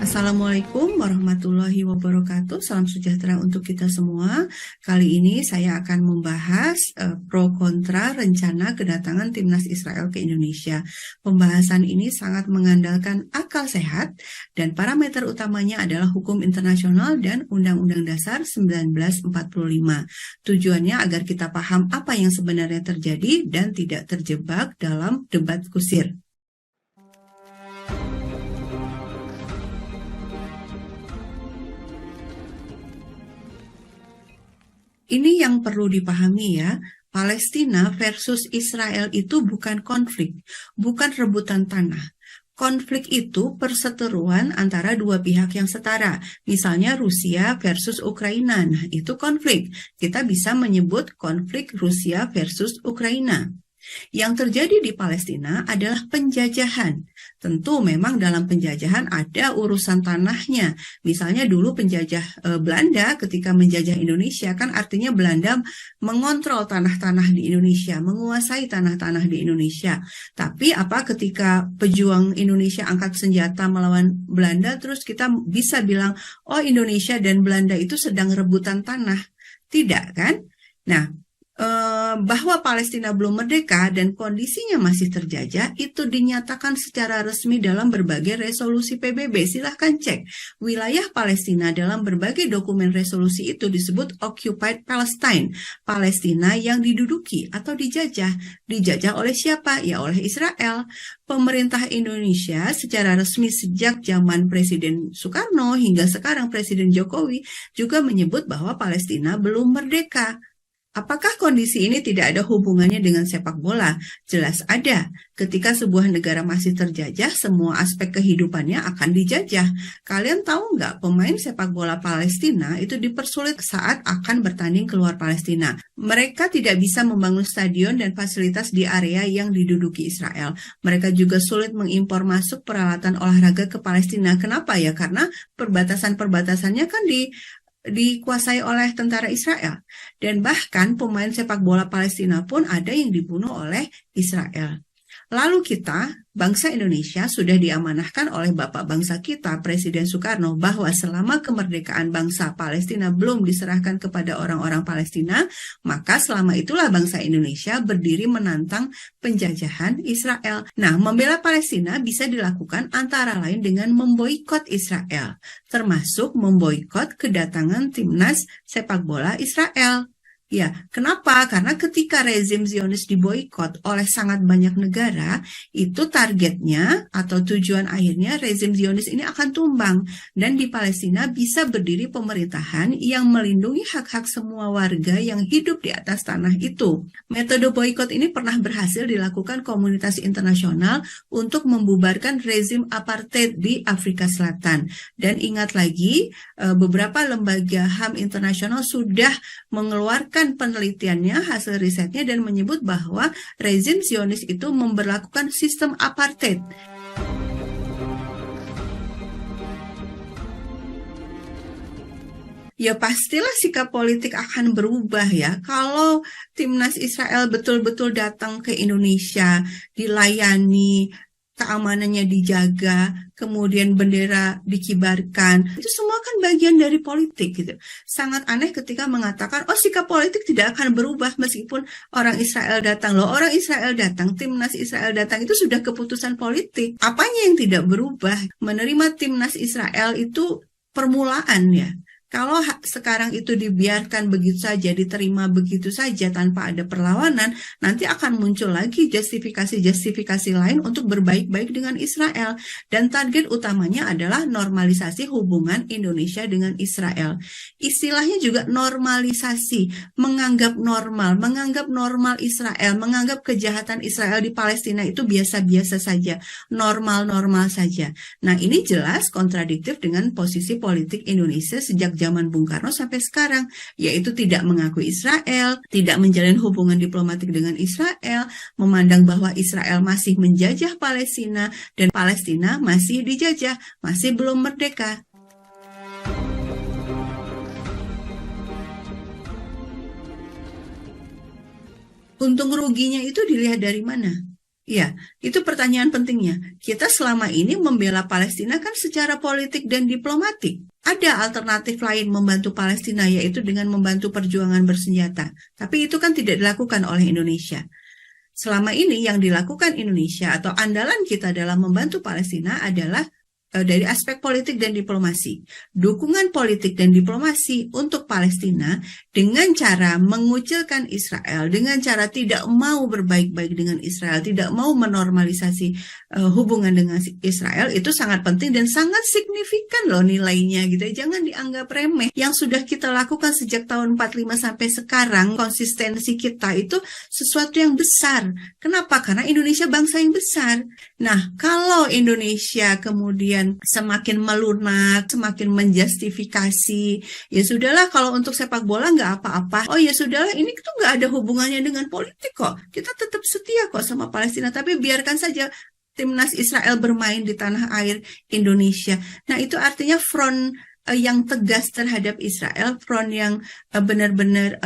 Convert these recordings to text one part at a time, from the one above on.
Assalamualaikum warahmatullahi wabarakatuh. Salam sejahtera untuk kita semua. Kali ini saya akan membahas pro kontra rencana kedatangan timnas Israel ke Indonesia. Pembahasan ini sangat mengandalkan akal sehat dan parameter utamanya adalah hukum internasional dan Undang-Undang Dasar 1945. Tujuannya agar kita paham apa yang sebenarnya terjadi dan tidak terjebak dalam debat kusir. Ini yang perlu dipahami ya, Palestina versus Israel itu bukan konflik, bukan rebutan tanah. Konflik itu perseteruan antara dua pihak yang setara. Misalnya Rusia versus Ukraina. Nah, itu konflik. Kita bisa menyebut konflik Rusia versus Ukraina. Yang terjadi di Palestina adalah penjajahan. Tentu memang dalam penjajahan ada urusan tanahnya. Misalnya dulu penjajah Belanda ketika menjajah Indonesia, kan artinya Belanda mengontrol tanah-tanah di Indonesia, menguasai tanah-tanah di Indonesia. Tapi ketika pejuang Indonesia angkat senjata melawan Belanda, terus kita bisa bilang, oh Indonesia dan Belanda itu sedang rebutan tanah. Tidak kan? Nah, bahwa Palestina belum merdeka dan kondisinya masih terjajah itu dinyatakan secara resmi dalam berbagai resolusi PBB. Silahkan cek wilayah Palestina dalam berbagai dokumen resolusi itu disebut Occupied Palestine, Palestina yang diduduki atau dijajah. Dijajah oleh siapa? Ya oleh Israel. Pemerintah Indonesia secara resmi sejak zaman Presiden Soekarno hingga sekarang Presiden Jokowi juga menyebut bahwa Palestina belum merdeka. Apakah kondisi ini tidak ada hubungannya dengan sepak bola? Jelas ada. Ketika sebuah negara masih terjajah, semua aspek kehidupannya akan dijajah. Kalian tahu nggak, pemain sepak bola Palestina itu dipersulit saat akan bertanding keluar Palestina. Mereka tidak bisa membangun stadion dan fasilitas di area yang diduduki Israel. Mereka juga sulit mengimpor masuk peralatan olahraga ke Palestina. Kenapa ya? Karena perbatasan-perbatasannya kan dikuasai oleh tentara Israel. Dan bahkan pemain sepak bola Palestina pun ada yang dibunuh oleh Israel. Lalu kita, bangsa Indonesia, sudah diamanahkan oleh Bapak bangsa kita, Presiden Soekarno, bahwa selama kemerdekaan bangsa Palestina belum diserahkan kepada orang-orang Palestina, maka selama itulah bangsa Indonesia berdiri menantang penjajahan Israel. Nah, membela Palestina bisa dilakukan antara lain dengan memboikot Israel, termasuk memboikot kedatangan timnas sepak bola Israel. Ya, kenapa? Karena ketika rezim Zionis diboikot oleh sangat banyak negara, itu targetnya atau tujuan akhirnya rezim Zionis ini akan tumbang. Dan di Palestina bisa berdiri pemerintahan yang melindungi hak-hak semua warga yang hidup di atas tanah itu. Metode boikot ini pernah berhasil dilakukan komunitas internasional untuk membubarkan rezim apartheid di Afrika Selatan. Dan ingat lagi, beberapa lembaga HAM internasional sudah mengeluarkan penelitiannya, hasil risetnya, dan menyebut bahwa rezim Zionis itu memberlakukan sistem apartheid. Ya pastilah sikap politik akan berubah ya. Kalau timnas Israel betul-betul datang ke Indonesia, dilayani, keamanannya dijaga, kemudian bendera dikibarkan, itu semua kan bagian dari politik gitu. Sangat aneh ketika mengatakan, oh sikap politik tidak akan berubah meskipun orang Israel datang. Loh, orang Israel datang, timnas Israel datang, itu sudah keputusan politik. Apanya yang tidak berubah? Menerima timnas Israel itu permulaan ya. Kalau sekarang itu dibiarkan begitu saja, diterima begitu saja tanpa ada perlawanan, nanti akan muncul lagi justifikasi-justifikasi lain untuk berbaik-baik dengan Israel. Dan target utamanya adalah normalisasi hubungan Indonesia dengan Israel. Istilahnya juga normalisasi, menganggap normal Israel, menganggap kejahatan Israel di Palestina itu biasa-biasa saja, normal-normal saja. Nah, ini jelas kontradiktif dengan posisi politik Indonesia sejak zaman Bung Karno sampai sekarang, yaitu tidak mengakui Israel, tidak menjalin hubungan diplomatik dengan Israel, memandang bahwa Israel masih menjajah Palestina dan Palestina masih dijajah, masih belum merdeka. Untung ruginya itu dilihat dari mana? Iya, itu pertanyaan pentingnya. Kita selama ini membela Palestina kan secara politik dan diplomatik. Ada alternatif lain membantu Palestina, yaitu dengan membantu perjuangan bersenjata. Tapi itu kan tidak dilakukan oleh Indonesia. Selama ini yang dilakukan Indonesia atau andalan kita dalam membantu Palestina adalah dari aspek politik dan diplomasi. Dukungan politik dan diplomasi untuk Palestina dengan cara mengucilkan Israel, dengan cara tidak mau berbaik-baik dengan Israel, tidak mau menormalisasi hubungan dengan Israel, itu sangat penting dan sangat signifikan loh nilainya gitu ya. Jangan dianggap remeh. Yang sudah kita lakukan sejak tahun 45 sampai sekarang, konsistensi kita itu sesuatu yang besar. Kenapa? Karena Indonesia bangsa yang besar. Nah, kalau Indonesia kemudian semakin melunak, semakin menjustifikasi, ya sudahlah kalau untuk sepak bola nggak apa-apa. Oh ya sudahlah, ini tuh nggak ada hubungannya dengan politik kok. Kita tetap setia kok sama Palestina, tapi biarkan saja timnas Israel bermain di tanah air Indonesia. Nah, itu artinya front yang tegas terhadap Israel, front yang benar-benar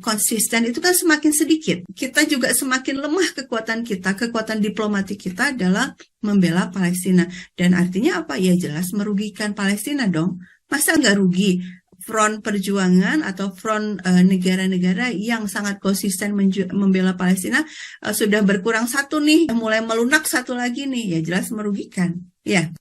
konsisten itu kan semakin sedikit. Kita juga semakin lemah kekuatan kita, kekuatan diplomatik kita adalah membela Palestina. Dan artinya apa? Ya jelas merugikan Palestina dong. Masa nggak rugi? Front perjuangan atau front negara-negara yang sangat konsisten membela Palestina sudah berkurang satu nih, mulai melunak satu lagi nih, ya jelas merugikan. Ya.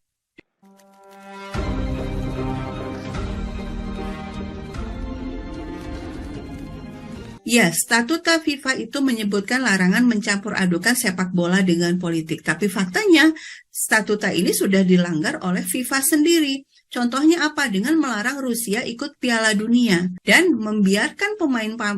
Ya, statuta FIFA itu menyebutkan larangan mencampur adukan sepak bola dengan politik. Tapi faktanya, statuta ini sudah dilanggar oleh FIFA sendiri. Contohnya apa? Dengan melarang Rusia ikut Piala Dunia dan membiarkan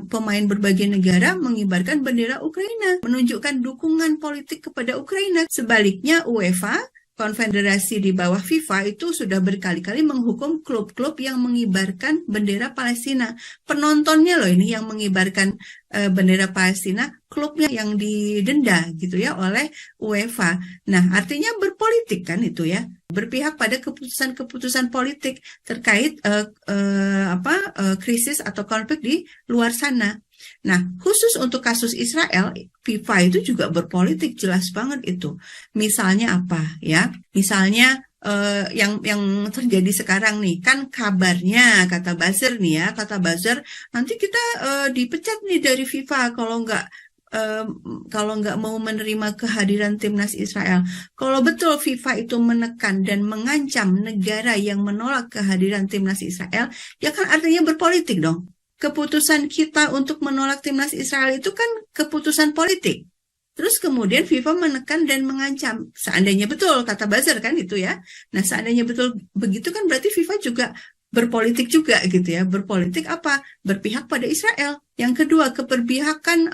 pemain berbagai negara mengibarkan bendera Ukraina, menunjukkan dukungan politik kepada Ukraina. Sebaliknya, UEFA, konfederasi di bawah FIFA itu sudah berkali-kali menghukum klub-klub yang mengibarkan bendera Palestina. Penontonnya loh ini yang mengibarkan bendera Palestina, klubnya yang didenda gitu ya oleh UEFA. Nah, artinya berpolitik kan itu ya, berpihak pada keputusan-keputusan politik terkait krisis atau konflik di luar sana. Nah, khusus untuk kasus Israel, FIFA itu juga berpolitik, jelas banget itu. Misalnya apa ya? Misalnya yang terjadi sekarang nih, kan kabarnya kata buzzer nih ya, kata buzzer nanti kita dipecat nih dari FIFA kalau nggak mau menerima kehadiran timnas Israel. Kalau betul FIFA itu menekan dan mengancam negara yang menolak kehadiran timnas Israel, dia kan artinya berpolitik dong. Keputusan kita untuk menolak timnas Israel itu kan keputusan politik. Terus kemudian FIFA menekan dan mengancam. Seandainya betul, kata buzzer kan itu ya. Nah, seandainya betul begitu kan berarti FIFA juga berpolitik juga gitu ya. Berpolitik apa? Berpihak pada Israel. Yang kedua, keberpihakan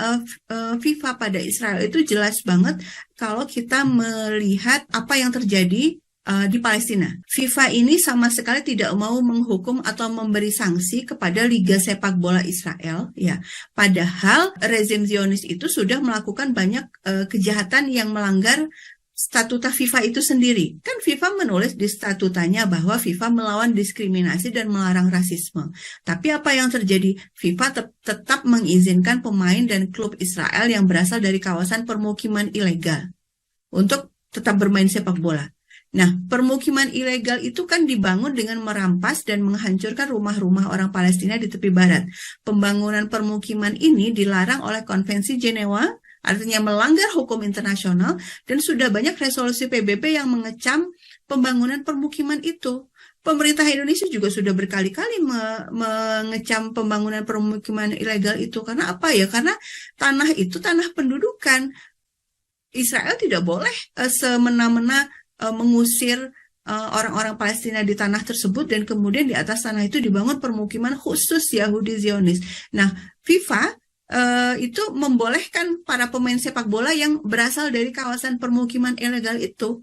FIFA pada Israel itu jelas banget kalau kita melihat apa yang terjadi di Palestina. FIFA ini sama sekali tidak mau menghukum atau memberi sanksi kepada Liga Sepak Bola Israel, ya. Padahal rezim Zionis itu sudah melakukan banyak kejahatan yang melanggar statuta FIFA itu sendiri. Kan FIFA menulis di statutanya bahwa FIFA melawan diskriminasi dan melarang rasisme. Tapi apa yang terjadi? FIFA tetap mengizinkan pemain dan klub Israel yang berasal dari kawasan permukiman ilegal untuk tetap bermain sepak bola. Nah, permukiman ilegal itu kan dibangun dengan merampas dan menghancurkan rumah-rumah orang Palestina di tepi barat. Pembangunan permukiman ini dilarang oleh Konvensi Jenewa, artinya melanggar hukum internasional, dan sudah banyak resolusi PBB yang mengecam pembangunan permukiman itu. Pemerintah Indonesia juga sudah berkali-kali mengecam pembangunan permukiman ilegal itu. Karena apa ya? Karena tanah itu tanah pendudukan. Israel tidak boleh semena-mena mengusir orang-orang Palestina di tanah tersebut dan kemudian di atas tanah itu dibangun permukiman khusus Yahudi Zionis. Nah, FIFA itu membolehkan para pemain sepak bola yang berasal dari kawasan permukiman ilegal itu.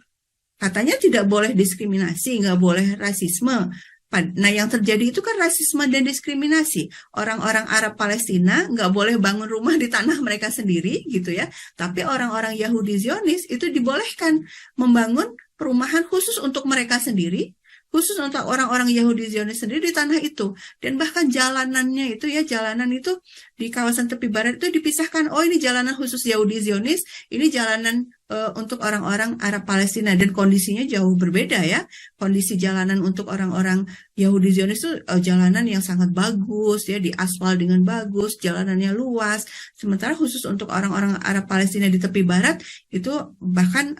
Katanya tidak boleh diskriminasi, nggak boleh rasisme. Nah, yang terjadi itu kan rasisme dan diskriminasi. Orang-orang Arab Palestina nggak boleh bangun rumah di tanah mereka sendiri, gitu ya. Tapi orang-orang Yahudi Zionis itu dibolehkan membangun perumahan khusus untuk mereka sendiri, khusus untuk orang-orang Yahudi Zionis sendiri di tanah itu. Dan bahkan jalanannya itu ya, jalanan itu di kawasan tepi barat itu dipisahkan. Oh, ini jalanan khusus Yahudi Zionis, ini jalanan untuk orang-orang Arab Palestina, dan kondisinya jauh berbeda ya. Kondisi jalanan untuk orang-orang Yahudi Zionis itu jalanan yang sangat bagus ya, diaspal dengan bagus, jalanannya luas. Sementara khusus untuk orang-orang Arab Palestina di tepi barat itu bahkan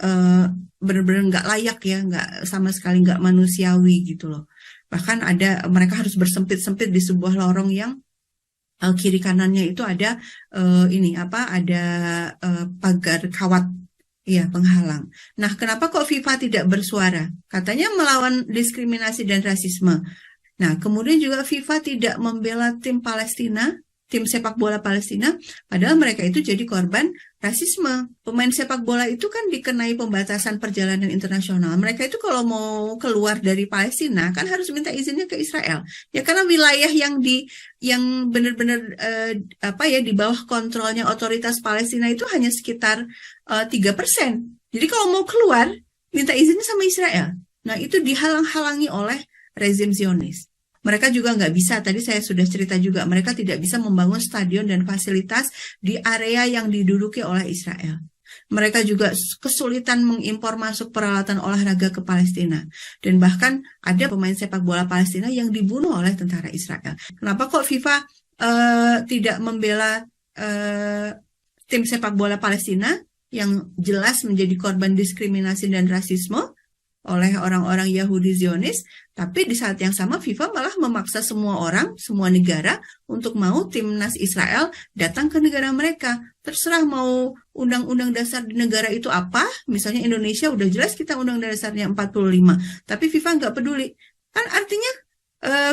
benar-benar nggak layak ya, nggak sama sekali nggak manusiawi gitu loh. Bahkan mereka harus bersempit-sempit di sebuah lorong yang kiri kanannya itu ada ada pagar kawat. Iya, penghalang. Nah, kenapa kok FIFA tidak bersuara? Katanya melawan diskriminasi dan rasisme. Nah, kemudian juga FIFA tidak membela tim Palestina, tim sepak bola Palestina, padahal mereka itu jadi korban rasisme. Pemain sepak bola itu kan dikenai pembatasan perjalanan internasional. Mereka itu kalau mau keluar dari Palestina kan harus minta izinnya ke Israel. Ya karena wilayah yang benar-benar di bawah kontrolnya otoritas Palestina itu hanya sekitar 3%. Jadi kalau mau keluar minta izinnya sama Israel. Nah, itu dihalang-halangi oleh rezim Zionis. Mereka juga nggak bisa, tadi saya sudah cerita juga, mereka tidak bisa membangun stadion dan fasilitas di area yang diduduki oleh Israel. Mereka juga kesulitan mengimpor masuk peralatan olahraga ke Palestina. Dan bahkan ada pemain sepak bola Palestina yang dibunuh oleh tentara Israel. Kenapa kok FIFA tidak membela tim sepak bola Palestina yang jelas menjadi korban diskriminasi dan rasisme oleh orang-orang Yahudi Zionis, tapi di saat yang sama FIFA malah memaksa semua orang, semua negara untuk mau timnas Israel datang ke negara mereka. Terserah mau undang-undang dasar di negara itu apa, misalnya Indonesia udah jelas kita undang-undang dasarnya 45, tapi FIFA nggak peduli. Kan artinya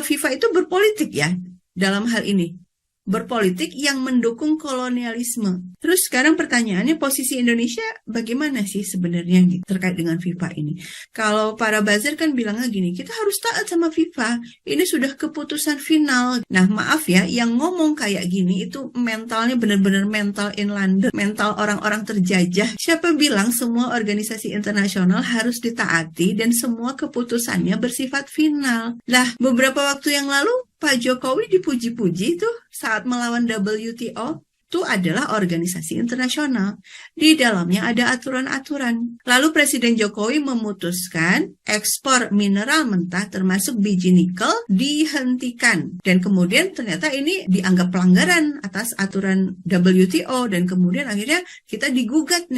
FIFA itu berpolitik ya dalam hal ini. Berpolitik yang mendukung kolonialisme. Terus sekarang pertanyaannya, posisi Indonesia bagaimana sih sebenarnya gitu, terkait dengan FIFA ini? Kalau para buzzer kan bilangnya gini, kita harus taat sama FIFA, ini sudah keputusan final. Nah maaf ya, yang ngomong kayak gini itu mentalnya benar-benar mental in London, mental orang-orang terjajah. Siapa bilang semua organisasi internasional harus ditaati dan semua keputusannya bersifat final? Lah beberapa waktu yang lalu Pak Jokowi dipuji-puji tuh saat melawan WTO. Itu adalah organisasi internasional. Di dalamnya ada aturan-aturan. Lalu Presiden Jokowi memutuskan ekspor mineral mentah termasuk biji nikel dihentikan. Dan kemudian ternyata ini dianggap pelanggaran atas aturan WTO. Dan kemudian akhirnya kita digugat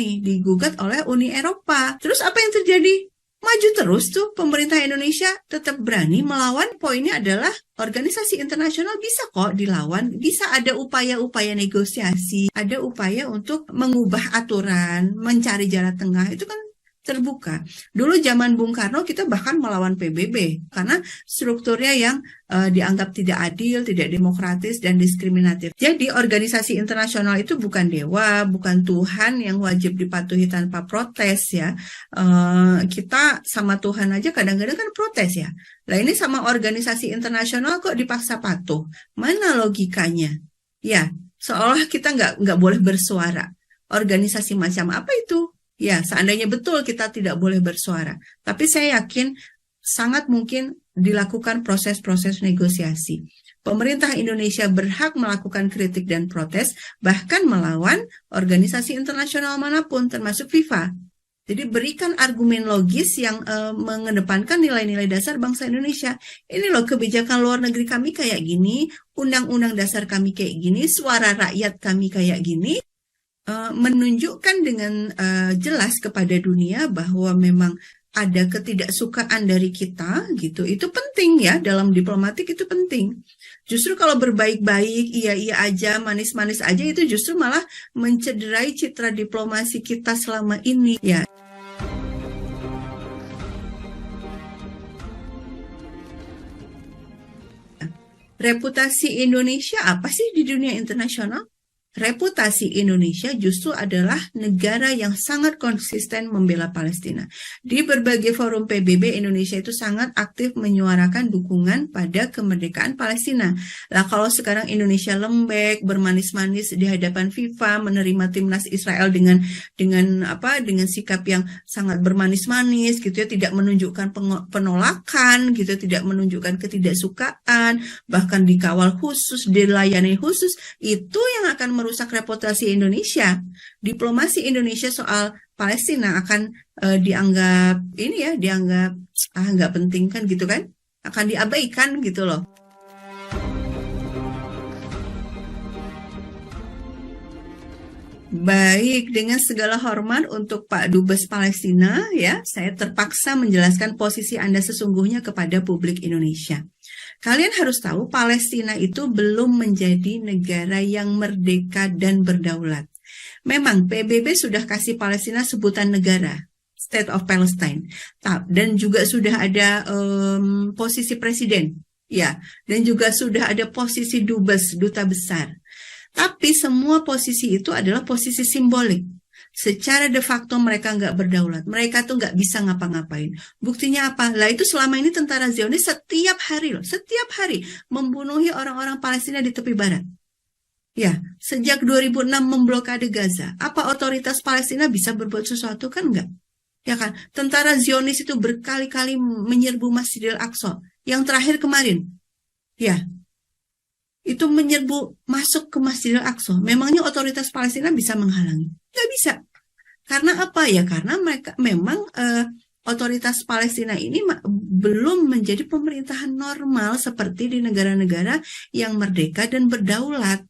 oleh Uni Eropa. Terus apa yang terjadi? Maju terus tuh pemerintah Indonesia tetap berani melawan. Poinnya adalah organisasi internasional bisa kok dilawan, bisa ada upaya-upaya negosiasi, ada upaya untuk mengubah aturan, mencari jalan tengah, itu kan terbuka. Dulu zaman Bung Karno kita bahkan melawan PBB karena strukturnya yang dianggap tidak adil, tidak demokratis, dan diskriminatif. Jadi organisasi internasional itu bukan dewa, bukan Tuhan yang wajib dipatuhi tanpa protes ya. Kita sama Tuhan aja kadang-kadang kan protes ya. Nah ini sama organisasi internasional kok dipaksa patuh. Mana logikanya? Ya, seolah kita nggak boleh bersuara. Organisasi macam apa itu? Ya, seandainya betul kita tidak boleh bersuara. Tapi saya yakin sangat mungkin dilakukan proses-proses negosiasi. Pemerintah Indonesia berhak melakukan kritik dan protes, bahkan melawan organisasi internasional manapun, termasuk FIFA. Jadi berikan argumen logis yang mengedepankan nilai-nilai dasar bangsa Indonesia. Ini loh kebijakan luar negeri kami kayak gini, undang-undang dasar kami kayak gini, suara rakyat kami kayak gini. Menunjukkan dengan jelas kepada dunia bahwa memang ada ketidaksukaan dari kita gitu. Itu penting ya, dalam diplomatik itu penting. Justru kalau berbaik-baik, iya-iya aja, manis-manis aja, itu justru malah mencederai citra diplomasi kita selama ini ya. Reputasi Indonesia apa sih di dunia internasional? reputasi Indonesia justru adalah negara yang sangat konsisten membela Palestina. Di berbagai forum PBB, Indonesia itu sangat aktif menyuarakan dukungan pada kemerdekaan Palestina. Lah kalau sekarang Indonesia lembek, bermanis-manis di hadapan FIFA, menerima timnas Israel dengan sikap yang sangat bermanis-manis gitu ya, tidak menunjukkan penolakan gitu, tidak menunjukkan ketidaksukaan, bahkan dikawal khusus, dilayani khusus, itu yang akan merusak reputasi Indonesia. Diplomasi Indonesia soal Palestina akan dianggap nggak penting kan gitu kan, akan diabaikan gitu loh. Baik, dengan segala hormat untuk Pak Dubes Palestina, ya, saya terpaksa menjelaskan posisi Anda sesungguhnya kepada publik Indonesia. Kalian harus tahu, Palestina itu belum menjadi negara yang merdeka dan berdaulat. Memang PBB sudah kasih Palestina sebutan negara, State of Palestine, dan juga sudah ada posisi presiden, ya, dan juga sudah ada posisi dubes, duta besar. Tapi semua posisi itu adalah posisi simbolik. Secara de facto mereka nggak berdaulat. Mereka tuh nggak bisa ngapa-ngapain. Buktinya apa? Lah itu selama ini tentara Zionis setiap hari membunuhi orang-orang Palestina di tepi barat. Ya, sejak 2006 memblokade Gaza. Apa otoritas Palestina bisa berbuat sesuatu? Kan enggak. Ya kan? Tentara Zionis itu berkali-kali menyerbu Masjidil Aqsa. Yang terakhir kemarin. Ya, itu menyerbu masuk ke Masjidil Aqsa. Memangnya otoritas Palestina bisa menghalangi? Nggak bisa. Karena apa ya? Karena mereka memang otoritas Palestina ini belum menjadi pemerintahan normal seperti di negara-negara yang merdeka dan berdaulat.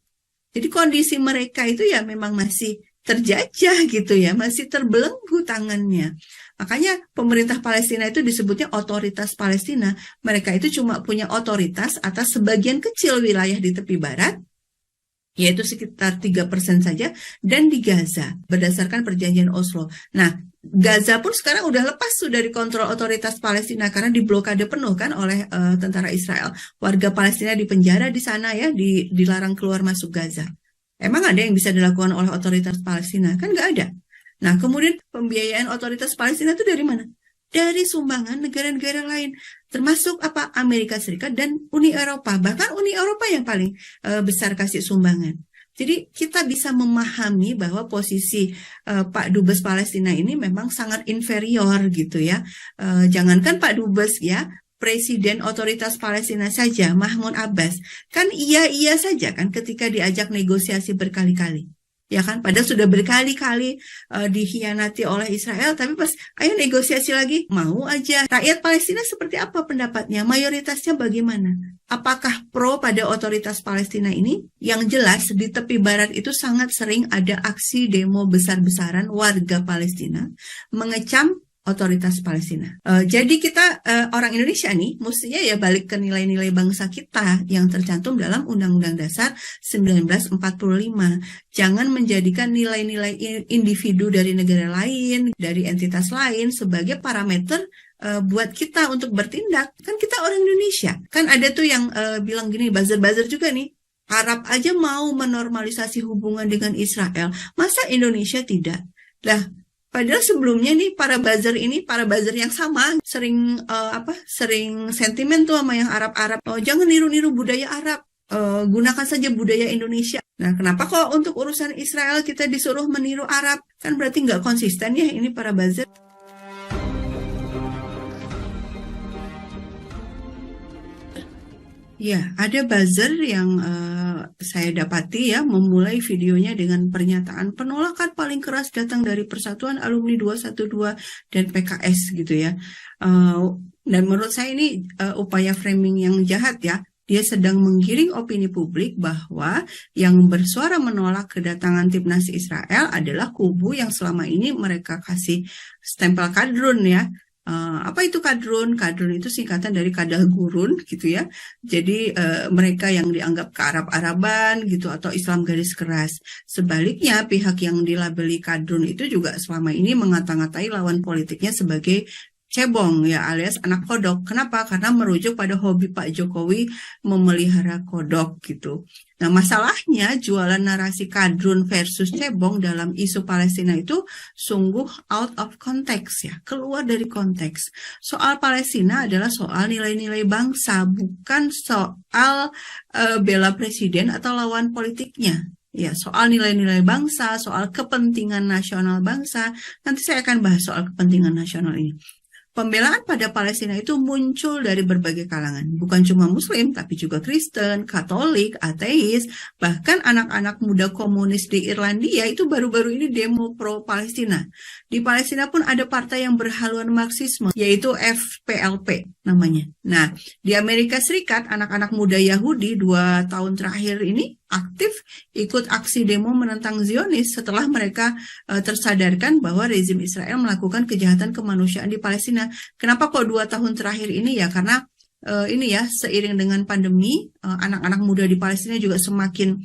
Jadi kondisi mereka itu ya memang masih terjajah gitu ya, masih terbelenggu tangannya. Makanya pemerintah Palestina itu disebutnya otoritas Palestina. Mereka itu cuma punya otoritas atas sebagian kecil wilayah di tepi barat, yaitu sekitar 3% saja, dan di Gaza, berdasarkan perjanjian Oslo. Nah, Gaza pun sekarang udah lepas dari kontrol otoritas Palestina, karena diblokade penuh kan oleh tentara Israel. Warga Palestina dipenjara di sana ya, dilarang keluar masuk Gaza. Emang ada yang bisa dilakukan oleh otoritas Palestina? Kan nggak ada. Nah, kemudian pembiayaan otoritas Palestina itu dari mana? Dari sumbangan negara-negara lain, termasuk Amerika Serikat dan Uni Eropa. Bahkan Uni Eropa yang paling besar kasih sumbangan. Jadi kita bisa memahami bahwa posisi Pak Dubes Palestina ini memang sangat inferior gitu ya. Jangankan Pak Dubes ya, Presiden Otoritas Palestina saja, Mahmud Abbas, kan iya saja kan ketika diajak negosiasi berkali-kali. Ya kan, padahal sudah berkali-kali dikhianati oleh Israel, tapi pas ayo negosiasi lagi, mau aja. Rakyat Palestina seperti apa pendapatnya? Mayoritasnya bagaimana? Apakah pro pada otoritas Palestina ini? Yang jelas di tepi barat itu sangat sering ada aksi demo besar-besaran warga Palestina mengecam otoritas Palestina. Jadi kita orang Indonesia nih mestinya ya balik ke nilai-nilai bangsa kita yang tercantum dalam Undang-Undang Dasar 1945. Jangan menjadikan nilai-nilai individu dari negara lain, dari entitas lain sebagai parameter buat kita untuk bertindak. Kan kita orang Indonesia. Kan ada tuh yang bilang gini, buzzer-buzzer juga nih, Arab aja mau menormalisasi hubungan dengan Israel, masa Indonesia tidak? Lah, padahal sebelumnya nih para buzzer yang sama sering sentimen tuh sama yang Arab-Arab. Oh, jangan niru-niru budaya Arab. Gunakan saja budaya Indonesia. Nah, kenapa kok untuk urusan Israel kita disuruh meniru Arab? Kan berarti nggak konsisten ya ini para buzzer. Ya, ada buzzer yang saya dapati ya memulai videonya dengan pernyataan penolakan paling keras datang dari Persatuan Alumni 212 dan PKS gitu ya. Dan menurut saya ini upaya framing yang jahat ya. Dia sedang menggiring opini publik bahwa yang bersuara menolak kedatangan timnas Israel adalah kubu yang selama ini mereka kasih stempel kadrun ya. Apa itu kadrun? Kadrun itu singkatan dari kadal gurun gitu ya. Jadi mereka yang dianggap kearab-araban gitu atau Islam garis keras. Sebaliknya pihak yang dilabeli kadrun itu juga selama ini mengata-ngatai lawan politiknya sebagai cebong ya alias anak kodok. Kenapa? Karena merujuk pada hobi Pak Jokowi memelihara kodok gitu. Nah, masalahnya jualan narasi kadrun versus cebong dalam isu Palestina itu sungguh out of context ya, keluar dari konteks. Soal Palestina adalah soal nilai-nilai bangsa, bukan soal bela presiden atau lawan politiknya. Ya, soal nilai-nilai bangsa, soal kepentingan nasional bangsa. Nanti saya akan bahas soal kepentingan nasional ini. Pembelaan pada Palestina itu muncul dari berbagai kalangan, bukan cuma Muslim, tapi juga Kristen, Katolik, ateis, bahkan anak-anak muda komunis di Irlandia itu baru-baru ini demo pro-Palestina. Di Palestina pun ada partai yang berhaluan Marxisme, yaitu FPLP namanya. Nah, di Amerika Serikat, anak-anak muda Yahudi 2 tahun terakhir ini aktif ikut aksi demo menentang Zionis setelah mereka tersadarkan bahwa rezim Israel melakukan kejahatan kemanusiaan di Palestina. Kenapa kok 2 tahun terakhir ini ya? Karena ini ya, seiring dengan pandemi, anak-anak muda di Palestina juga semakin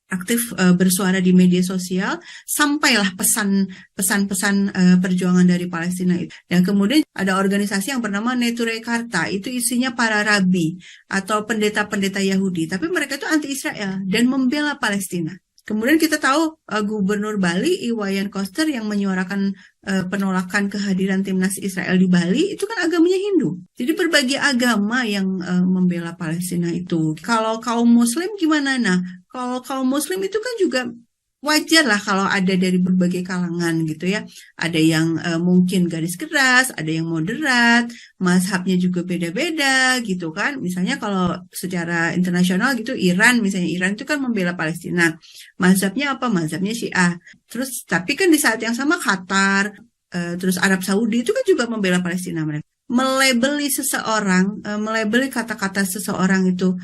aktif bersuara di media sosial, sampailah pesan-pesan perjuangan dari Palestina itu. Dan kemudian ada organisasi yang bernama Neturei Karta, itu isinya para rabi atau pendeta-pendeta Yahudi, tapi mereka itu anti-Israel dan membela Palestina. Kemudian kita tahu Gubernur Bali Iwayan Koster yang menyuarakan penolakan kehadiran timnas Israel di Bali itu kan agamanya Hindu. Jadi berbagai agama yang membela Palestina itu. Kalau kaum Muslim gimana? Nah, kalau kaum Muslim itu kan juga wajar lah kalau ada dari berbagai kalangan gitu ya. Ada yang mungkin garis keras, ada yang moderat, mazhabnya juga beda-beda gitu kan. Misalnya kalau secara internasional gitu, misalnya Iran itu kan membela Palestina. Mazhabnya apa? Mazhabnya Syiah. Terus tapi kan di saat yang sama Qatar, terus Arab Saudi itu kan juga membela Palestina mereka. Melabeli seseorang, melabeli kata-kata seseorang itu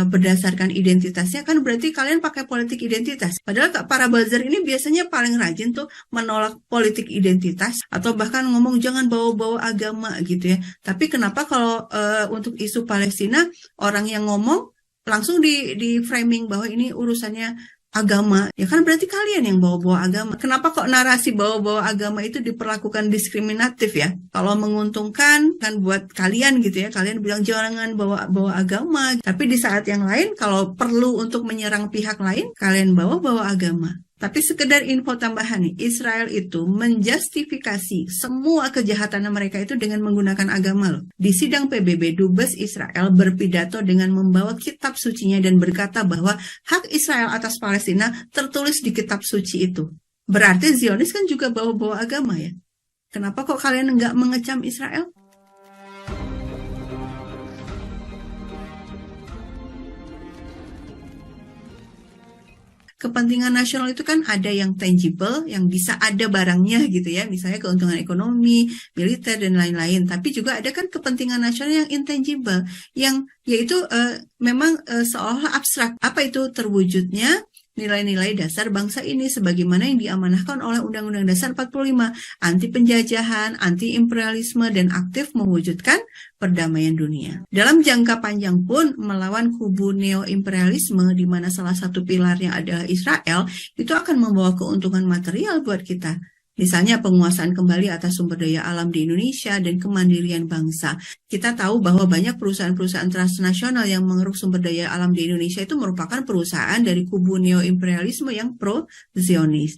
berdasarkan identitasnya kan berarti kalian pakai politik identitas. Padahal para buzzer ini biasanya paling rajin tuh menolak politik identitas atau bahkan ngomong jangan bawa-bawa agama gitu ya. Tapi kenapa kalau untuk isu Palestina orang yang ngomong langsung di framing bahwa ini urusannya agama, ya kan berarti kalian yang bawa-bawa agama. Kenapa kok narasi bawa-bawa agama itu diperlakukan diskriminatif ya? Kalau menguntungkan kan buat kalian gitu ya, kalian bilang jangan bawa-bawa agama. Tapi di saat yang lain kalau perlu untuk menyerang pihak lain, kalian bawa-bawa agama. Tapi sekedar info tambahan nih, Israel itu menjustifikasi semua kejahatan mereka itu dengan menggunakan agama loh. Di sidang PBB, Dubes Israel berpidato dengan membawa kitab sucinya dan berkata bahwa hak Israel atas Palestina tertulis di kitab suci itu. Berarti Zionis kan juga bawa-bawa agama ya. Kenapa kok kalian nggak mengecam Israel? Kepentingan nasional itu kan ada yang tangible, yang bisa ada barangnya gitu ya, misalnya keuntungan ekonomi, militer, dan lain-lain. Tapi juga ada kan kepentingan nasional yang intangible, yang yaitu memang seolah abstrak. Apa itu terwujudnya? Nilai-nilai dasar bangsa ini sebagaimana yang diamanahkan oleh Undang-Undang Dasar 45, anti penjajahan, anti imperialisme, dan aktif mewujudkan perdamaian dunia. Dalam jangka panjang pun melawan kubu neo-imperialisme di mana salah satu pilarnya adalah Israel, itu akan membawa keuntungan material buat kita. Misalnya penguasaan kembali atas sumber daya alam di Indonesia dan kemandirian bangsa. Kita tahu bahwa banyak perusahaan-perusahaan transnasional yang mengeruk sumber daya alam di Indonesia itu merupakan perusahaan dari kubu neo-imperialisme yang pro-Zionis.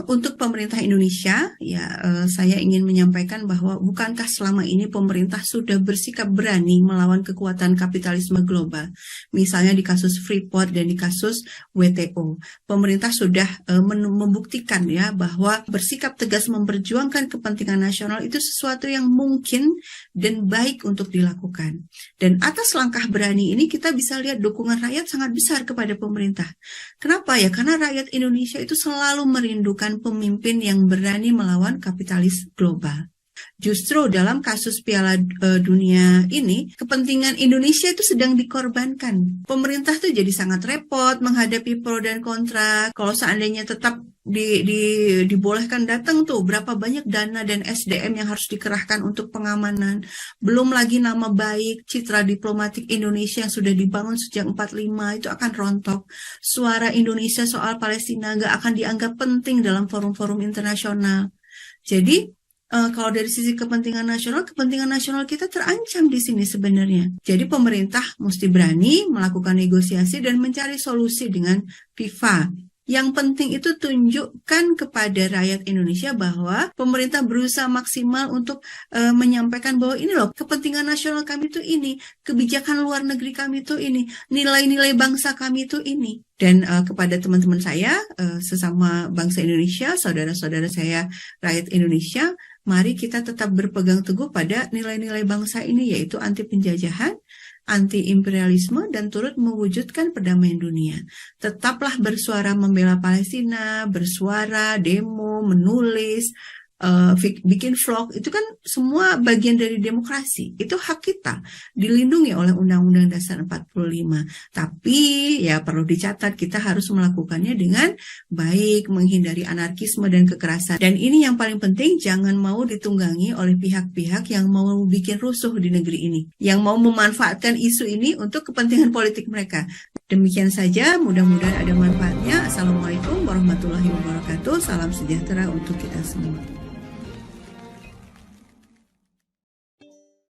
Untuk pemerintah Indonesia, ya saya ingin menyampaikan bahwa bukankah selama ini pemerintah sudah bersikap berani melawan kekuatan kapitalisme global, misalnya di kasus Freeport dan di kasus WTO. Pemerintah sudah membuktikan ya bahwa bersikap tegas memperjuangkan kepentingan nasional itu sesuatu yang mungkin dan baik untuk dilakukan. Dan atas langkah berani ini kita bisa lihat dukungan rakyat sangat besar kepada pemerintah. Kenapa ya? Karena rakyat Indonesia itu selalu merindukan pemimpin yang berani melawan kapitalis global. Justru dalam kasus Piala Dunia ini, kepentingan Indonesia itu sedang dikorbankan. Pemerintah tuh jadi sangat repot menghadapi pro dan kontra. Kalau seandainya tetap dibolehkan datang tuh, berapa banyak dana dan SDM yang harus dikerahkan untuk pengamanan. Belum lagi nama baik, citra diplomatik Indonesia yang sudah dibangun sejak 45 itu akan rontok. Suara Indonesia soal Palestina nggak akan dianggap penting dalam forum-forum internasional. Jadi, kalau dari sisi kepentingan nasional kita terancam di sini sebenarnya. Jadi pemerintah mesti berani melakukan negosiasi dan mencari solusi dengan FIFA. Yang penting itu tunjukkan kepada rakyat Indonesia bahwa pemerintah berusaha maksimal untuk menyampaikan bahwa ini loh, kepentingan nasional kami itu ini, kebijakan luar negeri kami itu ini, nilai-nilai bangsa kami itu ini. Dan kepada teman-teman saya, sesama bangsa Indonesia, saudara-saudara saya rakyat Indonesia, mari kita tetap berpegang teguh pada nilai-nilai bangsa ini, yaitu anti penjajahan, anti-imperialisme, dan turut mewujudkan perdamaian dunia. Tetaplah bersuara membela Palestina, bersuara, demo, menulis, bikin vlog, itu kan semua bagian dari demokrasi. Itu hak kita, dilindungi oleh Undang-Undang Dasar 45. Tapi ya perlu dicatat, kita harus melakukannya dengan baik, menghindari anarkisme dan kekerasan. Dan ini yang paling penting, jangan mau ditunggangi oleh pihak-pihak yang mau bikin rusuh di negeri ini, yang mau memanfaatkan isu ini untuk kepentingan politik mereka. Demikian saja, mudah-mudahan ada manfaatnya. Assalamualaikum warahmatullahi wabarakatuh. Salam sejahtera untuk kita semua.